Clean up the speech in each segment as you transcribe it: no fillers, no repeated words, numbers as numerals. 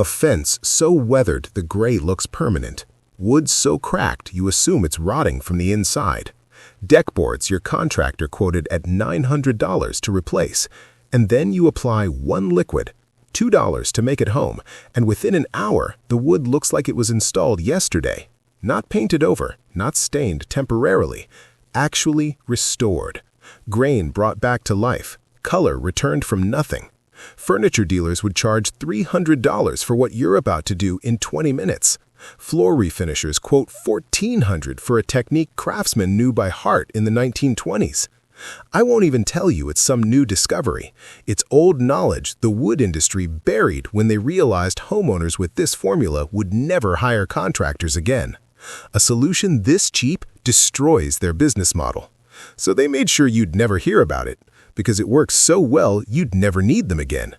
A fence so weathered the gray looks permanent. Wood so cracked you assume it's rotting from the inside. Deckboards your contractor quoted at $900 to replace, and then you apply one liquid, $2 to make it home, and within an hour the wood looks like it was installed yesterday. Not painted over, not stained temporarily, actually restored. Grain brought back to life, color returned from nothing. Furniture dealers would charge $300 for what you're about to do in 20 minutes. Floor refinishers quote $1,400 for a technique craftsmen knew by heart in the 1920s. I won't even tell you it's some new discovery. It's old knowledge the wood industry buried when they realized homeowners with this formula would never hire contractors again. A solution this cheap destroys their business model. So they made sure you'd never hear about it, because it works so well you'd never need them again.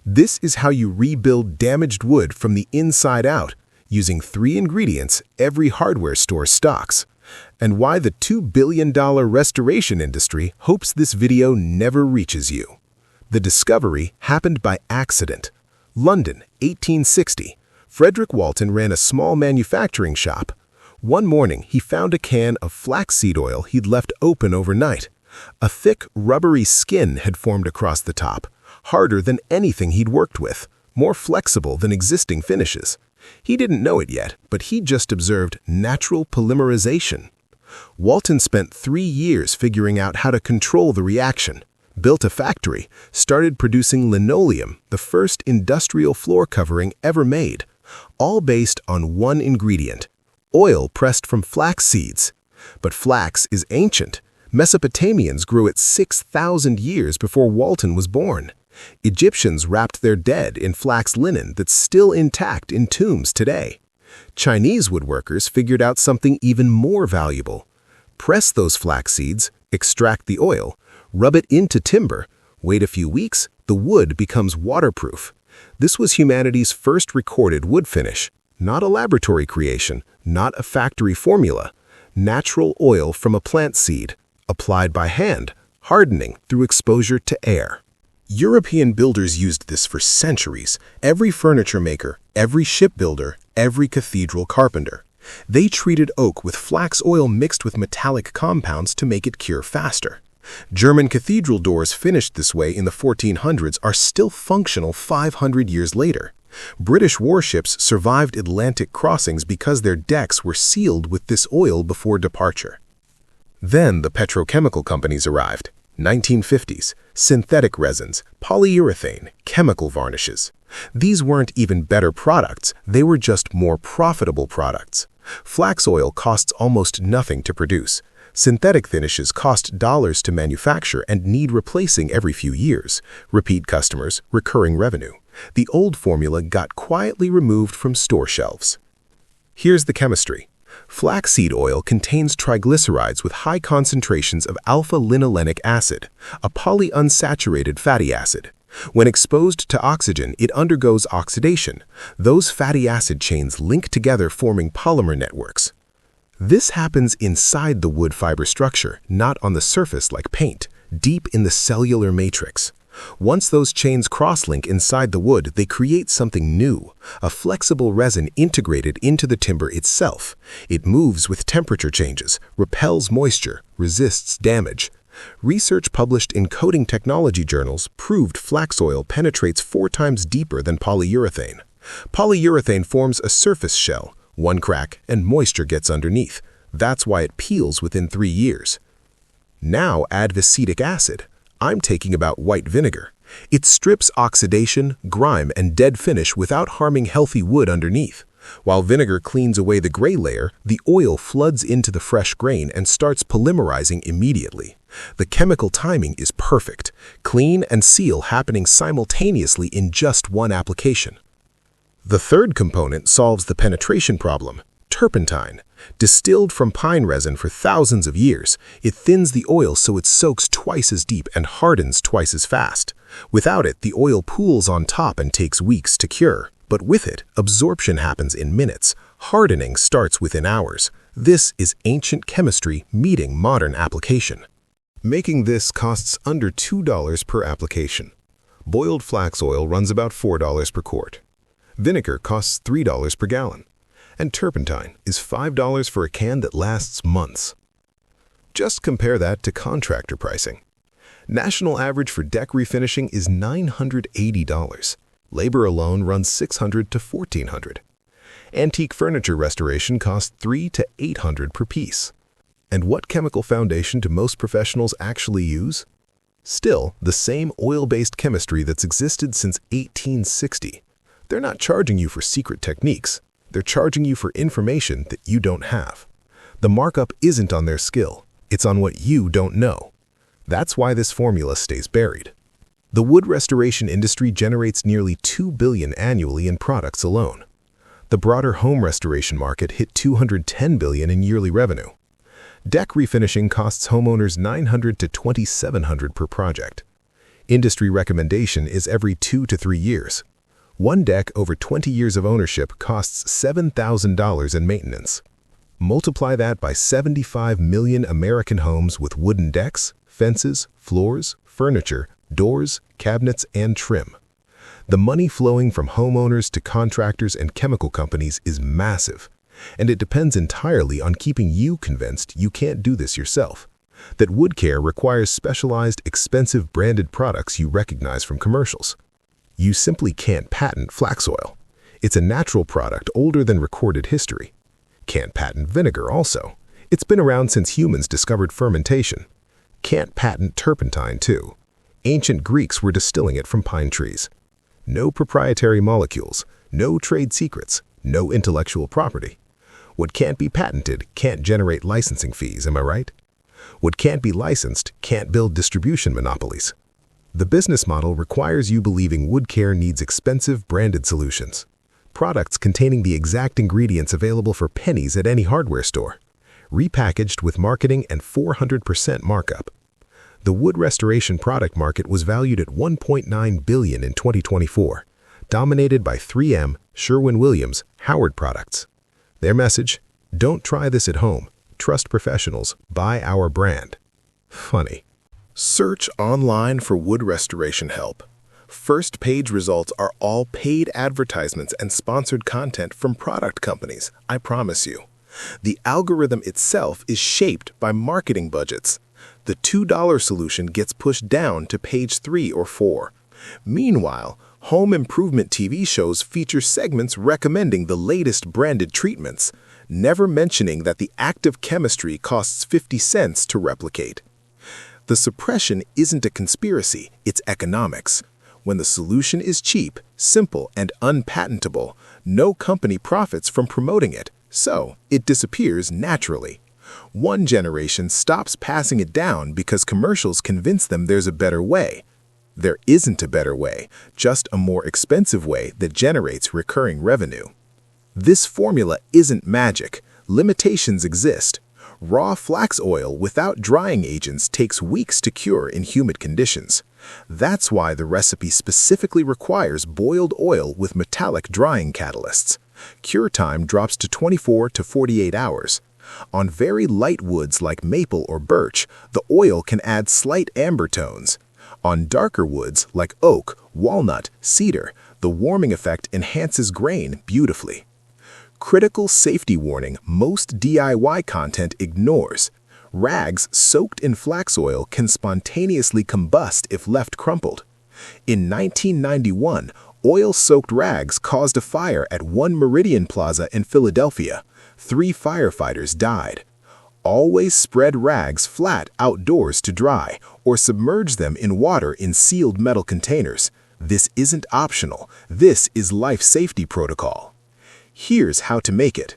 This is how you rebuild damaged wood from the inside out, using 3 ingredients every hardware store stocks, and why the $2 billion restoration industry hopes this video never reaches you. The discovery happened by accident. London, 1860. Frederick Walton ran a small manufacturing shop. One morning, he found a can of flaxseed oil he'd left open overnight. A thick, rubbery skin had formed across the top, harder than anything he'd worked with, more flexible than existing finishes. He didn't know it yet, but he'd just observed natural polymerization. Walton spent 3 years figuring out how to control the reaction, built a factory, started producing linoleum, the first industrial floor covering ever made, all based on one ingredient, oil pressed from flax seeds. But flax is ancient. Mesopotamians grew it 6,000 years before Walton was born. Egyptians wrapped their dead in flax linen that's still intact in tombs today. Chinese woodworkers figured out something even more valuable. Press those flax seeds, extract the oil, rub it into timber, wait a few weeks, the wood becomes waterproof. This was humanity's first recorded wood finish. Not a laboratory creation, not a factory formula. Natural oil from a plant seed, applied by hand, hardening through exposure to air. European builders used this for centuries. Every furniture maker, every shipbuilder, every cathedral carpenter. They treated oak with flax oil mixed with metallic compounds to make it cure faster. German cathedral doors finished this way in the 1400s are still functional 500 years later. British warships survived Atlantic crossings because their decks were sealed with this oil before departure. Then the petrochemical companies arrived. 1950s, synthetic resins, polyurethane, chemical varnishes. These weren't even better products, they were just more profitable products. Flax oil costs almost nothing to produce. Synthetic finishes cost dollars to manufacture and need replacing every few years. Repeat customers, recurring revenue. The old formula got quietly removed from store shelves. Here's the chemistry. Flaxseed oil contains triglycerides with high concentrations of alpha-linolenic acid, a polyunsaturated fatty acid. When exposed to oxygen, it undergoes oxidation. Those fatty acid chains link together, forming polymer networks. This happens inside the wood fiber structure, not on the surface like paint, deep in the cellular matrix. Once those chains cross-link inside the wood, they create something new, a flexible resin integrated into the timber itself. It moves with temperature changes, repels moisture, resists damage. Research published in coating technology journals proved flax oil penetrates 4 times deeper than polyurethane. Polyurethane forms a surface shell, one crack, and moisture gets underneath. That's why it peels within 3 years. Now add acetic acid. I'm taking about white vinegar. It strips oxidation, grime, and dead finish without harming healthy wood underneath. While vinegar cleans away the gray layer, the oil floods into the fresh grain and starts polymerizing immediately. The chemical timing is perfect, clean and seal happening simultaneously in just one application. The third component solves the penetration problem, turpentine. Distilled from pine resin for thousands of years, it thins the oil so it soaks twice as deep and hardens twice as fast. Without it, the oil pools on top and takes weeks to cure. But with it, absorption happens in minutes. Hardening starts within hours. This is ancient chemistry meeting modern application. Making this costs under $2 per application. Boiled flax oil runs about $4 per quart. Vinegar costs $3 per gallon, and turpentine is $5 for a can that lasts months. Just compare that to contractor pricing. National average for deck refinishing is $980. Labor alone runs $600 to $1,400. Antique furniture restoration costs $300 to $800 per piece. And what chemical foundation do most professionals actually use? Still, the same oil-based chemistry that's existed since 1860. They're not charging you for secret techniques. They're charging you for information that you don't have. The markup isn't on their skill. It's on what you don't know. That's why this formula stays buried. The wood restoration industry generates nearly $2 billion annually in products alone. The broader home restoration market hit $210 billion in yearly revenue. Deck refinishing costs homeowners $900 to $2,700 per project. Industry recommendation is every 2 to 3 years. One deck over 20 years of ownership costs $7,000 in maintenance. Multiply that by 75 million American homes with wooden decks, fences, floors, furniture, doors, cabinets, and trim. The money flowing from homeowners to contractors and chemical companies is massive, and it depends entirely on keeping you convinced you can't do this yourself, that wood care requires specialized, expensive branded products you recognize from commercials. You simply can't patent flax oil. It's a natural product older than recorded history. Can't patent vinegar also. It's been around since humans discovered fermentation. Can't patent turpentine too. Ancient Greeks were distilling it from pine trees. No proprietary molecules, no trade secrets, no intellectual property. What can't be patented can't generate licensing fees, am I right? What can't be licensed can't build distribution monopolies. The business model requires you believing wood care needs expensive branded solutions. Products containing the exact ingredients available for pennies at any hardware store. Repackaged with marketing and 400% markup. The wood restoration product market was valued at $1.9 billion in 2024, dominated by 3M, Sherwin-Williams, Howard products. Their message: don't try this at home. Trust professionals. Buy our brand. Funny. Search online for wood restoration help. First page results are all paid advertisements and sponsored content from product companies, I promise you. The algorithm itself is shaped by marketing budgets. The $2 solution gets pushed down to page 3 or 4. Meanwhile, home improvement TV shows feature segments recommending the latest branded treatments, never mentioning that the active chemistry costs 50 cents to replicate. The suppression isn't a conspiracy, it's economics. When the solution is cheap, simple, and unpatentable, no company profits from promoting it, so it disappears naturally. One generation stops passing it down because commercials convince them there's a better way. There isn't a better way, just a more expensive way that generates recurring revenue. This formula isn't magic. Limitations exist. Raw flax oil without drying agents takes weeks to cure in humid conditions. That's why the recipe specifically requires boiled oil with metallic drying catalysts. Cure time drops to 24 to 48 hours. On very light woods like maple or birch, the oil can add slight amber tones. On darker woods like oak, walnut, cedar, the warming effect enhances grain beautifully. Critical safety warning most DIY content ignores. Rags soaked in flax oil can spontaneously combust if left crumpled. In 1991, oil-soaked rags caused a fire at One Meridian Plaza in Philadelphia. 3 firefighters died. Always spread rags flat outdoors to dry or submerge them in water in sealed metal containers. This isn't optional. This is life safety protocol. Here's how to make it.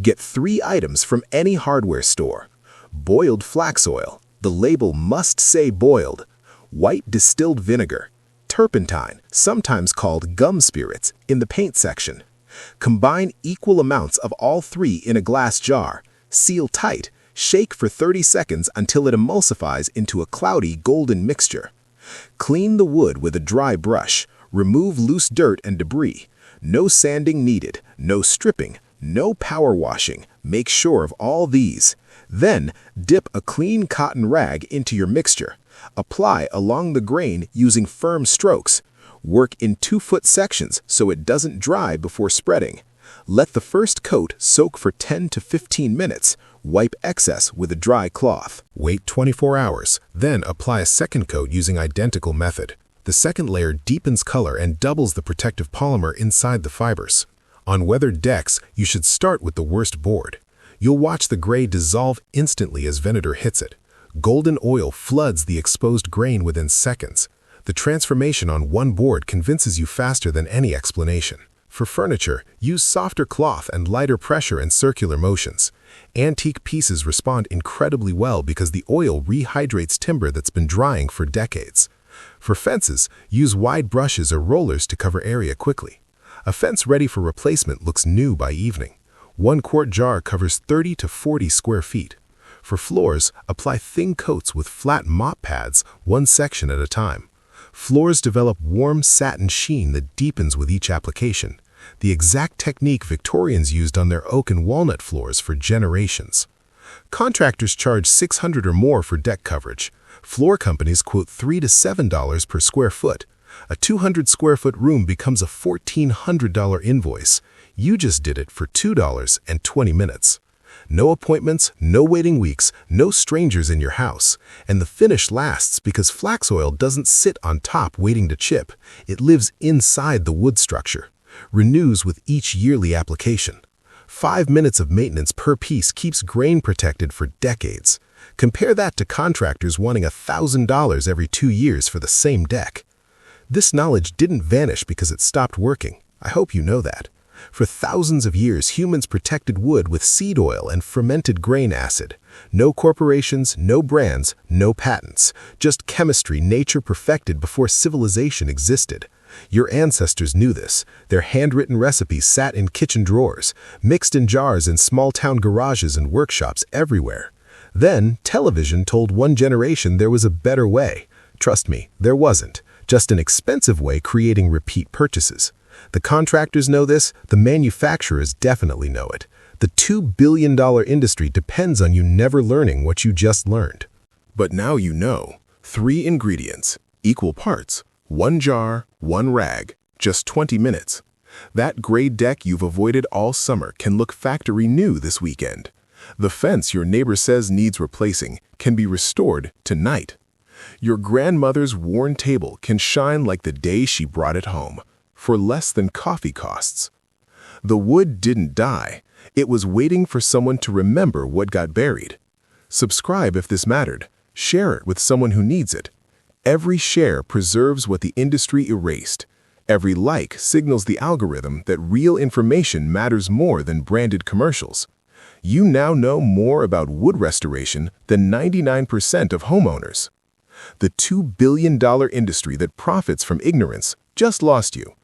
Get 3 items from any hardware store. Boiled flax oil. The label must say boiled. White distilled vinegar. Turpentine, sometimes called gum spirits, in the paint section. Combine equal amounts of all 3 in a glass jar. Seal tight. Shake for 30 seconds until it emulsifies into a cloudy golden mixture. Clean the wood with a dry brush. Remove loose dirt and debris. No sanding needed, no stripping, no power washing. Make sure of all these. Then, dip a clean cotton rag into your mixture. Apply along the grain using firm strokes. Work in 2-foot sections so it doesn't dry before spreading. Let the first coat soak for 10 to 15 minutes. Wipe excess with a dry cloth. Wait 24 hours, then apply a second coat using identical method. The second layer deepens color and doubles the protective polymer inside the fibers. On weathered decks, you should start with the worst board. You'll watch the gray dissolve instantly as vinegar hits it. Golden oil floods the exposed grain within seconds. The transformation on one board convinces you faster than any explanation. For furniture, use softer cloth and lighter pressure and circular motions. Antique pieces respond incredibly well because the oil rehydrates timber that's been drying for decades. For fences, use wide brushes or rollers to cover area quickly. A fence ready for replacement looks new by evening. 1-quart jar covers 30 to 40 square feet. For floors, apply thin coats with flat mop pads, one section at a time. Floors develop warm satin sheen that deepens with each application, the exact technique Victorians used on their oak and walnut floors for generations. Contractors charge $600 or more for deck coverage. Floor companies quote $3 to $7 per square foot. A 200-square-foot room becomes a $1,400 invoice. You just did it for $2 and 20 minutes. No appointments, no waiting weeks, no strangers in your house. And the finish lasts because flax oil doesn't sit on top waiting to chip. It lives inside the wood structure. Renews with each yearly application. 5 minutes of maintenance per piece keeps grain protected for decades. Compare that to contractors wanting $1,000 every 2 years for the same deck. This knowledge didn't vanish because it stopped working. I hope you know that. For thousands of years, humans protected wood with seed oil and fermented grain acid. No corporations, no brands, no patents. Just chemistry nature perfected before civilization existed. Your ancestors knew this. Their handwritten recipes sat in kitchen drawers, mixed in jars in small-town garages and workshops everywhere. Then, television told one generation there was a better way. Trust me, there wasn't. Just an expensive way creating repeat purchases. The contractors know this, the manufacturers definitely know it. The $2 billion industry depends on you never learning what you just learned. But now you know. 3 ingredients, equal parts, 1 jar, 1 rag, just 20 minutes. That gray deck you've avoided all summer can look factory new this weekend. The fence your neighbor says needs replacing can be restored tonight. Your grandmother's worn table can shine like the day she brought it home, for less than coffee costs. The wood didn't die. It was waiting for someone to remember what got buried. Subscribe if this mattered. Share it with someone who needs it. Every share preserves what the industry erased. Every like signals the algorithm that real information matters more than branded commercials. You now know more about wood restoration than 99% of homeowners. The $2 billion industry that profits from ignorance just lost you.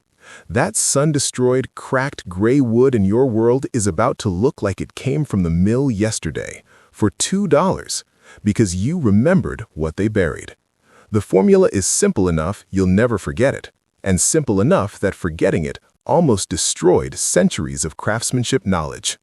That sun-destroyed, cracked gray wood in your world is about to look like it came from the mill yesterday for $2 because you remembered what they buried. The formula is simple enough you'll never forget it, and simple enough that forgetting it almost destroyed centuries of craftsmanship knowledge.